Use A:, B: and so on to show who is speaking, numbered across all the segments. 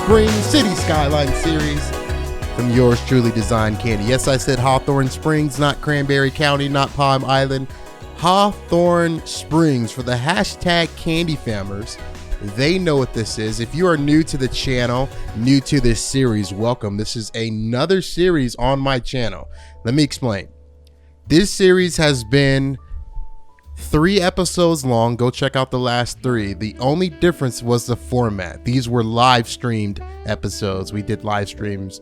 A: Spring Cities Skylines series from yours truly, Design Candy. Yes, I said Hawthorne Springs, not Cranberry County, not Palm Island. Hawthorne Springs for the hashtag Candy Fammers. They know what this is. If you are new to the channel, new to this series, welcome. This is another series on my channel. Let me explain. This series has been 3 episodes long. Go check out the last 3. The only difference was the format. These were live streamed episodes. We did live streams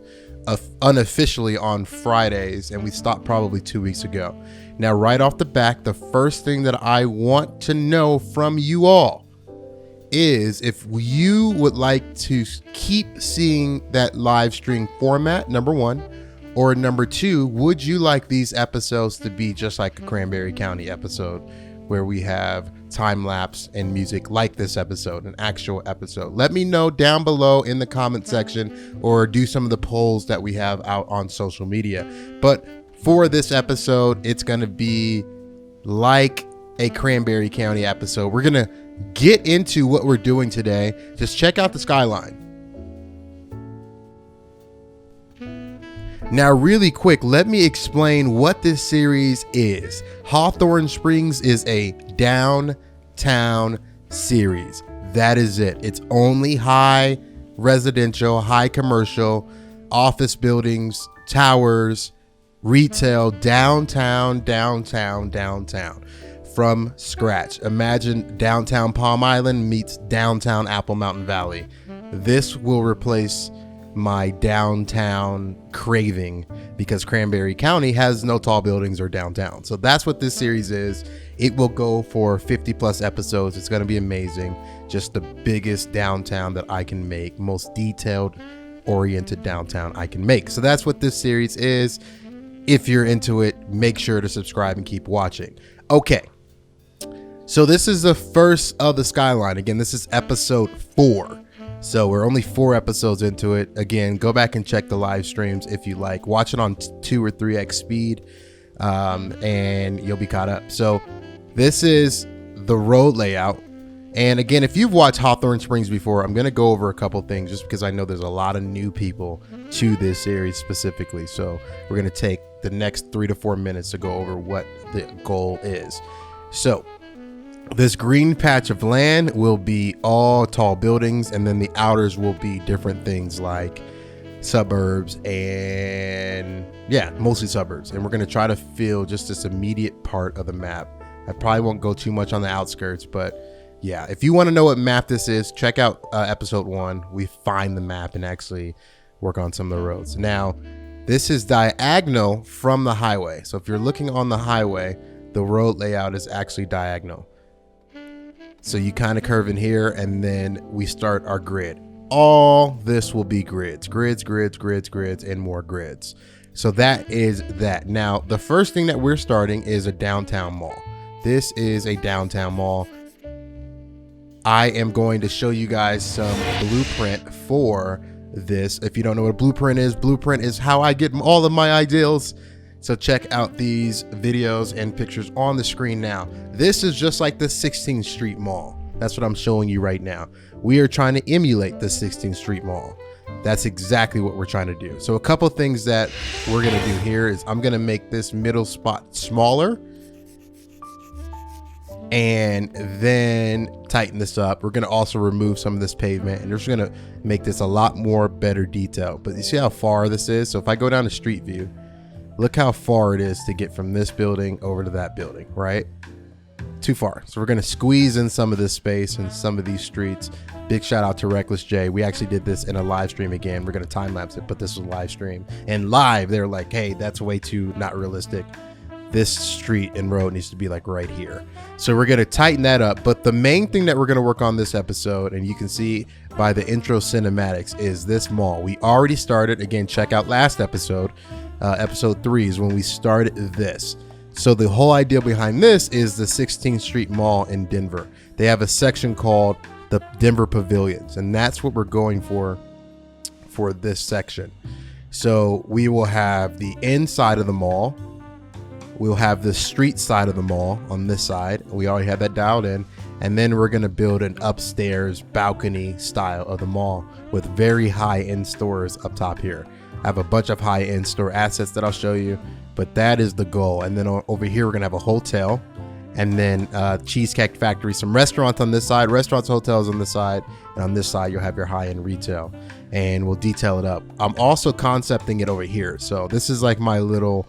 A: unofficially on Fridays, and we stopped probably 2 weeks ago. Now, right off the back, the first thing that I want to know from you all is if you would like to keep seeing that live stream format, number 1, or number 2, would you like these episodes to be just like a Cranberry County episode where we have time lapse and music like this episode, an actual episode? Let me know down below in the comment section, or do some of the polls that we have out on social media. But for this episode, it's going to be like a Cranberry County episode. We're going to get into what we're doing today. Just check out the skyline. Now, really quick, let me explain what this series is. Hawthorne Springs is a downtown series. That is it. It's only high residential, high commercial, office buildings, towers, retail, downtown from scratch. Imagine downtown Palm Island meets downtown Apple Mountain Valley. This will replace my downtown craving because Cranberry County has no tall buildings or downtown. So that's what this series is. It will go for 50 plus episodes. It's going to be amazing. Just the biggest downtown that I can make, most detailed oriented downtown I can make. So that's what this series is. If you're into it, make sure to subscribe and keep watching. Okay. So this is the first of the Skyline. Again, this is episode 4. So we're only 4 episodes into it. Again, go back and check the live streams if you like. Watch it on 2 or 3x speed, and you'll be caught up. So this is the road layout. And again, if you've watched Hawthorne Springs before, I'm going to go over a couple things just because I know there's a lot of new people to this series specifically. So we're going to take the next 3 to 4 minutes to go over what the goal is. So this green patch of land will be all tall buildings, and then the outers will be different things like suburbs and mostly suburbs. And we're going to try to fill just this immediate part of the map. I probably won't go too much on the outskirts, but yeah, if you want to know what map this is, check out episode 1. We find the map and actually work on some of the roads. Now, this is diagonal from the highway. So if you're looking on the highway, the road layout is actually diagonal. So you kind of curve in here, and then we start our grid. All this will be grids, and more grids. So that is that. Now, the first thing that we're starting is a downtown mall. This is a downtown mall. I am going to show you guys some blueprint for this. If you don't know what a blueprint is how I get all of my ideals. So check out these videos and pictures on the screen now. This is just like the 16th Street Mall. That's what I'm showing you right now. We are trying to emulate the 16th Street Mall. That's exactly what we're trying to do. So a couple things that we're going to do here is I'm going to make this middle spot smaller and then tighten this up. We're going to also remove some of this pavement, and we're just going to make this a lot more better detail. But you see how far this is? So if I go down to Street View, look how far it is to get from this building over to that building, right? Too far. So we're going to squeeze in some of this space and some of these streets. Big shout out to Reckless J. We actually did this in a live stream again. We're going to time lapse it, but this was live stream. And live, they're like, hey, that's way too not realistic. This street and road needs to be like right here. So we're going to tighten that up. But the main thing that we're going to work on this episode, and you can see by the intro cinematics, is this mall. We already started. Again, check out last episode. Episode 3 is when we started this. So the whole idea behind this is the 16th Street Mall in Denver. They have a section called the Denver Pavilions, and that's what we're going for this section. So we will have the inside of the mall. We'll have the street side of the mall on this side. We already have that dialed in. And then we're going to build an upstairs balcony style of the mall with very high-end stores up top here. I have a bunch of high-end store assets that I'll show you, but that is the goal. And then over here, we're going to have a hotel, and then Cheesecake Factory, some restaurants on this side, restaurants, hotels on this side, and on this side, you'll have your high-end retail, and we'll detail it up. I'm also concepting it over here. So this is like my little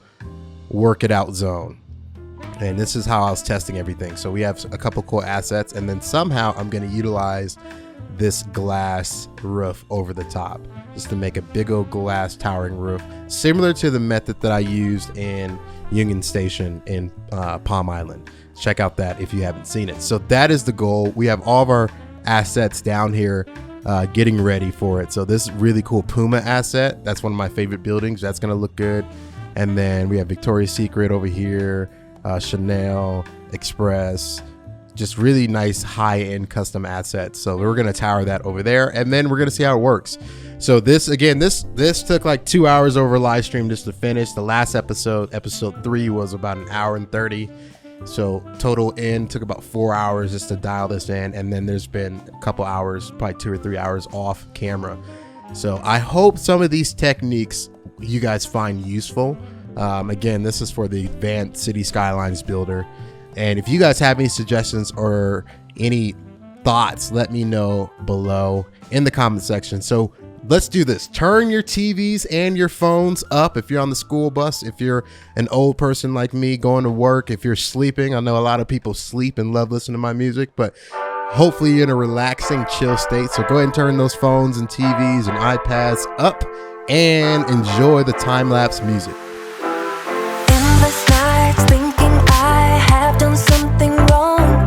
A: work it out zone. And this is how I was testing everything. So we have a couple cool assets, and then somehow I'm going to utilize this glass roof over the top just to make a big old glass towering roof, similar to the method that I used in Union Station in Palm Island. Check out that if you haven't seen it. So that is the goal. We have all of our assets down here getting ready for it. So this really cool Puma asset, that's one of my favorite buildings. That's going to look good. And then we have Victoria's Secret over here, Chanel, Express, just really nice high-end custom assets. So we're going to tower that over there, and then we're going to see how it works. So this, again, this took like 2 hours over live stream just to finish. The last episode 3, was about 1 hour and 30. So total in took about 4 hours just to dial this in. And then there's been a couple hours, probably 2 or 3 hours off camera. So I hope some of these techniques you guys find useful. Again, this is for the advanced Cities Skylines builder. And if you guys have any suggestions or any thoughts, let me know below in the comment section. So let's do this. Turn your TVs and your phones up if you're on the school bus, if you're an old person like me going to work, if you're sleeping. I know a lot of people sleep and love listening to my music, but hopefully you're in a relaxing, chill state. So go ahead and turn those phones and TVs and iPads up and enjoy the time-lapse music.
B: Endless nights thinking I have done something wrong,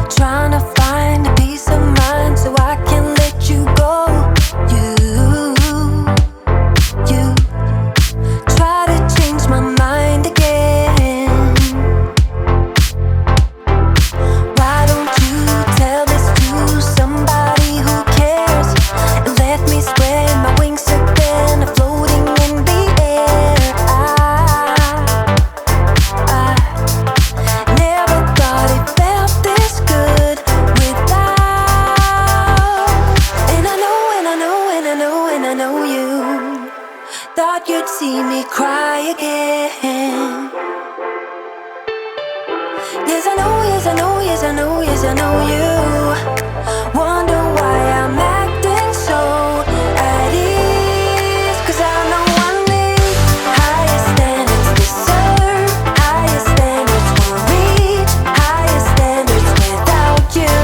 B: trying to find a peace of mind so I can let you go. You try to change my mind again. Why don't you tell this to somebody who cares and let me spread my wings again, floating in the air. I never thought it felt this good without. And I know, and I know, and I know, and I know you thought you'd see me cry again. Yes, I know, yes, I know, yes, I know, yes, I know you wonder why I'm acting so at ease. 'Cause I know I need higher standards, deserve higher standards, will reach higher standards without you.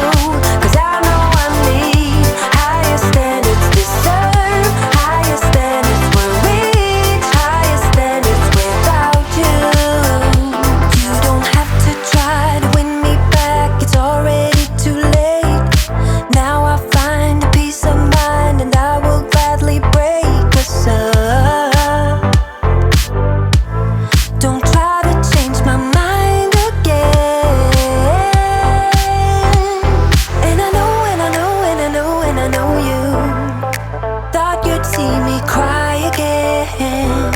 B: 'Cause I know I need higher standards, deserve higher standards, will reach higher standards without you. You don't have to try to win me back, it's already too late. Now I find a peace of mind and I will gladly break us up. Don't try to change my mind again. And I know, and I know, and I know, and I know you thought you'd see me cry again.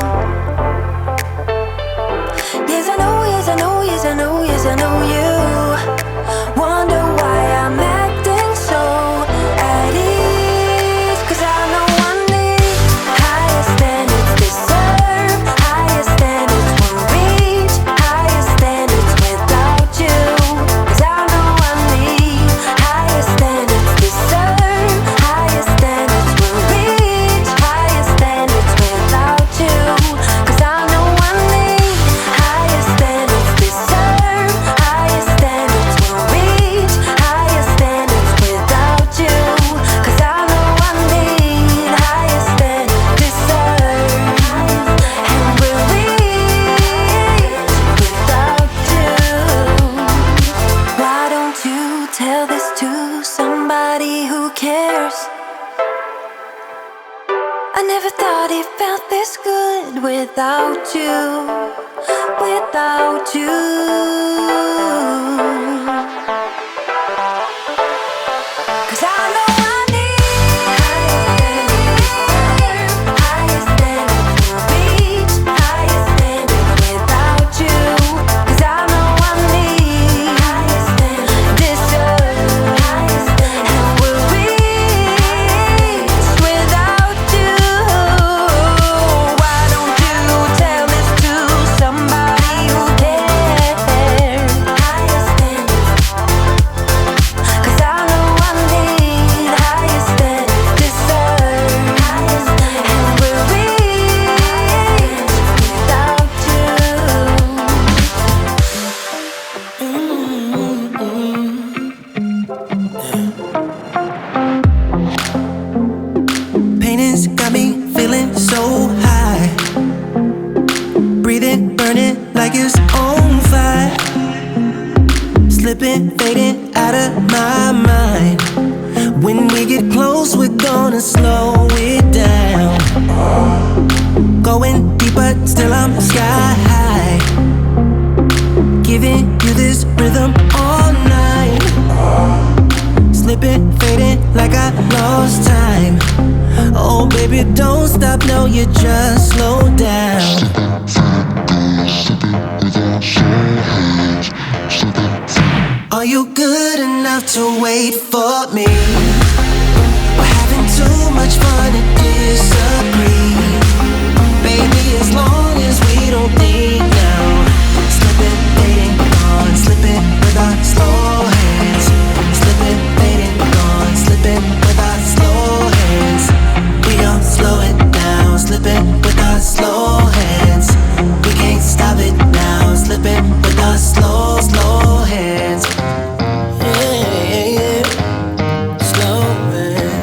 B: Yes, I know, yes, I know, yes, I know, yes, I know you wonder why I'm acting so at ease. 'Cause I know I need higher standards, deserve higher standards, will reach higher standards without you. 'Cause I know I need higher standards, deserve higher standards, will reach higher standards without you. 'Cause I know I need higher standards, deserve higher standards, will reach higher standards without you. 'Cause I know I need higher standards, deserve and will reach without you. Why don't you tell this to somebody who cares? I never thought it felt this good without you, without you. 'Cause I know I need higher standards, will reach higher standards without you. 'Cause I know I need higher standards, deserve
C: gonna slow it down. Going deeper, still I'm sky high. Giving you this rhythm all night. Slipping, fading like I lost time. Oh baby, don't stop, no, you just slow down. Are you good enough to wait for me? We're having too much fun to disagree. Baby, as long as we don't think now. Slipping, fading, gone, slipping with our slow hands. Slipping, fading, gone, slipping with our slow hands. We gon' slow it down, slipping with our slow hands. We can't stop it now, slipping with our slow, slow hands. Yeah, slow man.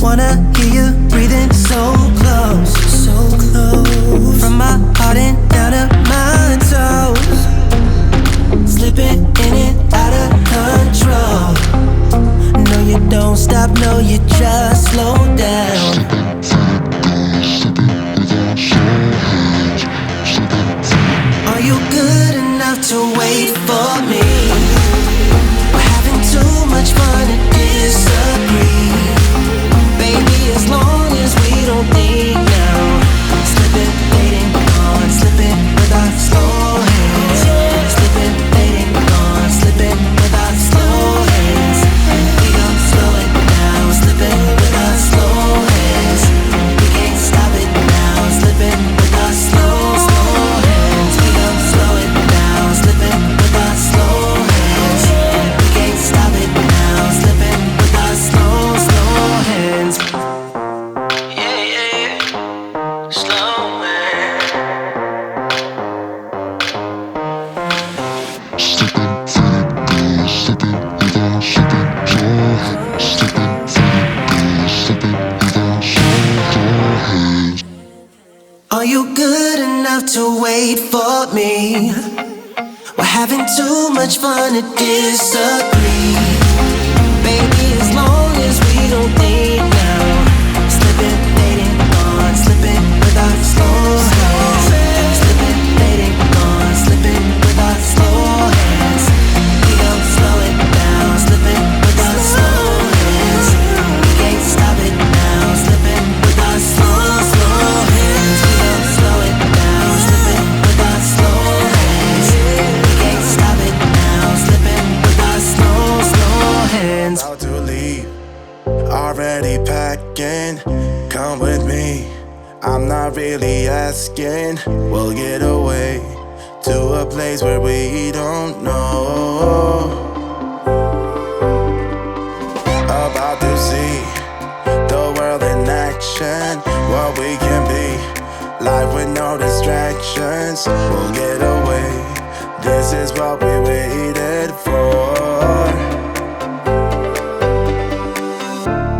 C: Wanna hear you breathing so close, so close. From my heart and down to my toes. Slipping in and out of control. No, you don't stop, no, you just slow down. Are you good enough to wait for me? We're having too much fun to disagree. Baby, as long as we don't think now. Slipping, fading, gone, slipping with our slow hands. Slipping, fading, gone, slipping with our slow hands. We gon' slow it down, slipping with our slow hands. We can't stop it now, slipping with our slow, slow hands. We gon' slow it down, slipping with our slow hands. We can't stop it now, slipping with our slow, slow hands. Yeah, yeah, slow man. Are you good enough to wait for me? We're having too much fun to disagree. Baby, as long as we don't think now. Slipping, fading, gone, slipping with our slow hands. Slipping, fading, gone, slipping with our slow hands. We gon' slow it down, slipping with our slow hands. We can't stop it now, slipping with our slow, slow hands. We gon' slow it down, slipping with our slow hands. We can't stop it now, slipping with our slow, slow hands.
D: About to leave, already packing. Come with me, I'm not really asking. We'll get away to a place where we don't know. About to see the world in action, what we can be. Life with no distractions, we'll get away. This is what we waited for.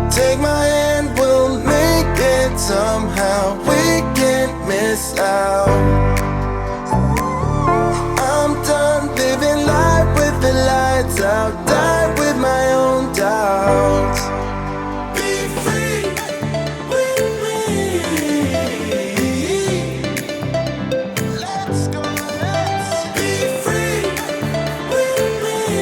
D: Take my hand, we'll make it somehow. We can't miss out. I'm done living life with the lights out. Die with my own doubts. Be free with me. Let's go, let's be free with me.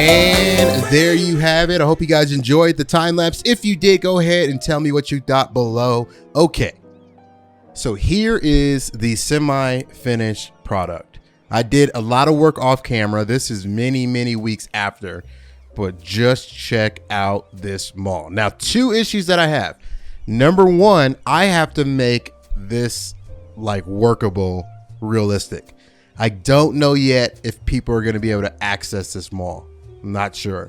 A: And there you have it. I hope you guys enjoyed the time lapse. If you did, go ahead and tell me what you thought below. Okay, so here is the semi-finished product. I did a lot of work off camera. This is many weeks after, but just check out this mall. Now, 2 issues that I have. Number 1, I have to make this like workable, realistic. I don't know yet if people are going to be able to access this mall. I'm not sure,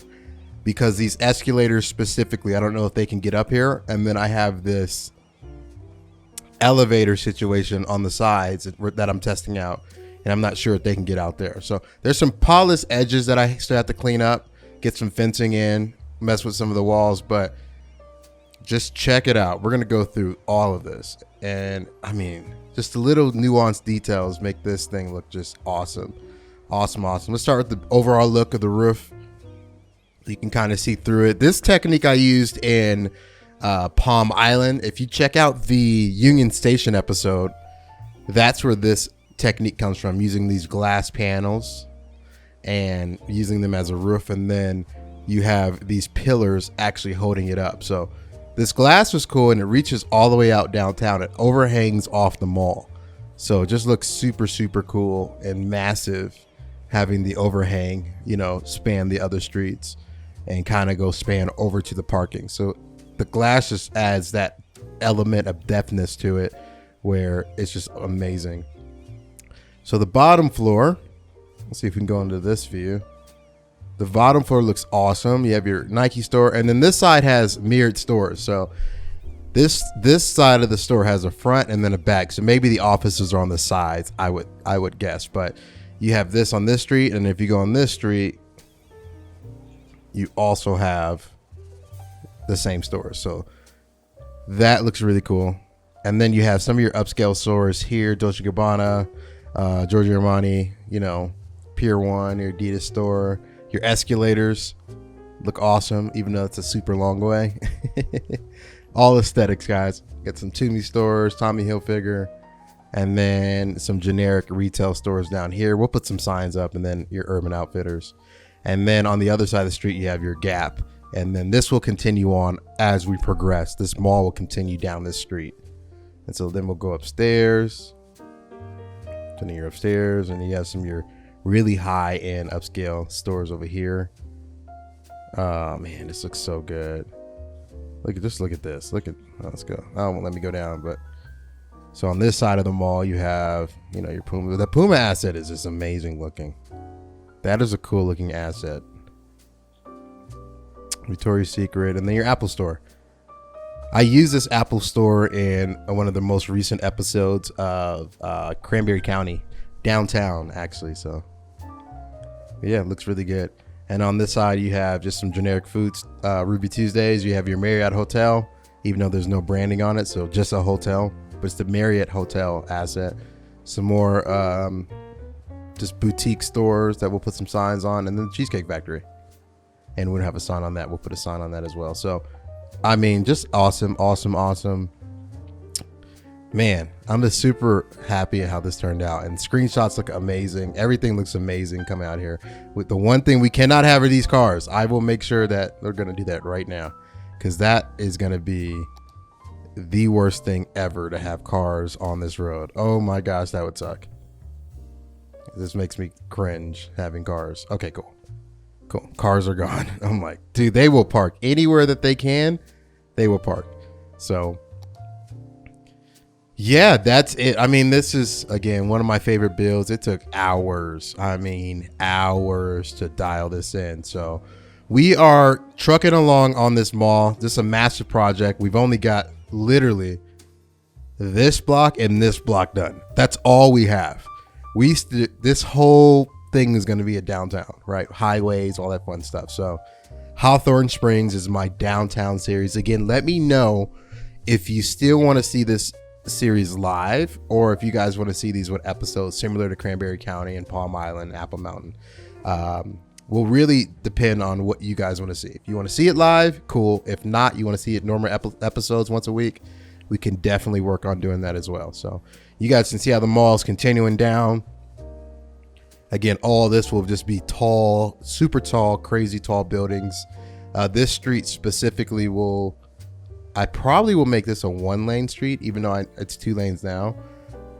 A: because these escalators specifically, I don't know if they can get up here. And then I have this elevator situation on the sides that I'm testing out, and I'm not sure if they can get out there. So there's some polished edges that I still have to clean up, get some fencing in, mess with some of the walls, but just check it out. We're going to go through all of this. And I mean, just the little nuanced details make this thing look just awesome. Awesome. Let's start with the overall look of the roof. You can kind of see through it. This technique I used in Palm Island. If you check out the Union Station episode, that's where this technique comes from, using these glass panels and using them as a roof. And then you have these pillars actually holding it up. So this glass was cool, and it reaches all the way out downtown. It overhangs off the mall. So it just looks super cool and massive, having the overhang, span the other streets and kind of go span over to the parking. So the glass just adds that element of depthness to it where it's just amazing. So the bottom floor, let's see if we can go into this view. The bottom floor looks awesome. You have your Nike store, and then this side has mirrored stores. So this side of the store has a front and then a back. So maybe the offices are on the sides, I would guess. But you have this on this street, and if you go on this street, you also have the same stores. So that looks really cool. And then you have some of your upscale stores here: Dolce & Gabbana, Giorgio Armani, Pier 1, your Adidas store. Your escalators look awesome, even though it's a super long way. All aesthetics, guys. Got some Toomey stores, Tommy Hilfiger, and then some generic retail stores down here. We'll put some signs up, and then your Urban Outfitters. And then on the other side of the street, you have your Gap. And then this will continue on as we progress. This mall will continue down this street. And so then we'll go upstairs. And then you're upstairs, and you have some of your really high-end upscale stores over here. Oh man, this looks so good. Look at this. Let's go. Oh, won't let me go down. But so on this side of the mall, you have your Puma. The Puma asset is just amazing looking. That is a cool looking asset. Victoria's Secret, and then your Apple store. I use this Apple store in one of the most recent episodes of Cranberry County, downtown actually. So yeah, it looks really good. And on this side, you have just some generic foods. Ruby Tuesdays. You have your Marriott Hotel, even though there's no branding on it, so just a hotel, but it's the Marriott Hotel asset. Some more just boutique stores that we'll put some signs on, and then the Cheesecake Factory. And we don't have a sign on that. We'll put a sign on that as well. So, I mean, just awesome. Man, I'm just super happy at how this turned out, and screenshots look amazing. Everything looks amazing coming out here. With the one thing we cannot have are these cars. I will make sure that they're going to do that right now, because that is going to be the worst thing ever to have cars on this road. Oh my gosh, that would suck. This makes me cringe having cars. Okay, cool. Cars are gone. I'm like, dude, they will park anywhere that they can. They will park. So yeah, that's it. I mean, this is, again, one of my favorite builds. It took hours. I mean, hours to dial this in. So we are trucking along on this mall. This is a massive project. We've only got literally this block and this block done. That's all we have. This whole thing is going to be a downtown, right? Highways, all that fun stuff. So Hawthorne Springs is my downtown series. Again, let me know if you still want to see this series live, or if you guys want to see these with episodes similar to Cranberry County and Palm Island, Apple Mountain. Will really depend on what you guys want to see. If you want to see it live, cool. If not, you want to see it normal episodes once a week, we can definitely work on doing that as well. So you guys can see how the mall is continuing down. Again, all this will just be tall, super tall, crazy tall buildings. This street specifically I probably will make this a 1-lane street, even though it's 2 lanes now.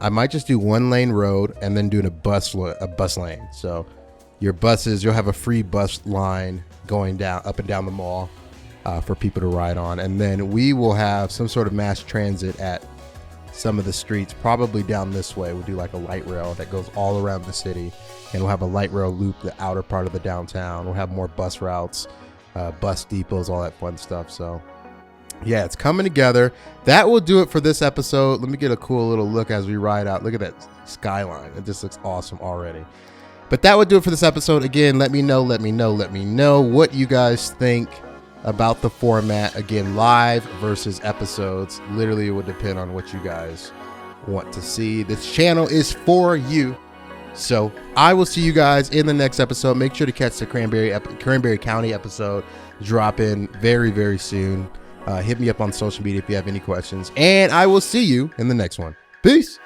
A: I might just do 1-lane road and then doing a bus lane. So your buses, you'll have a free bus line going up and down the mall for people to ride on. And then we will have some sort of mass transit at some of the streets, probably down this way. We'll do like a light rail that goes all around the city, and we'll have a light rail loop the outer part of the downtown. We'll have more bus routes, bus depots, all that fun stuff. So yeah, it's coming together. That will do it for this episode. Let me get a cool little look as we ride out. Look at that skyline. It just looks awesome already. But that would do it for this episode. Again, let me know what you guys think about the format. Again, live versus episodes. Literally, it would depend on what you guys want to see. This channel is for you. So I will see you guys in the next episode. Make sure to catch the Cranberry County episode. Drop in very, very soon. Hit me up on social media if you have any questions. And I will see you in the next one. Peace.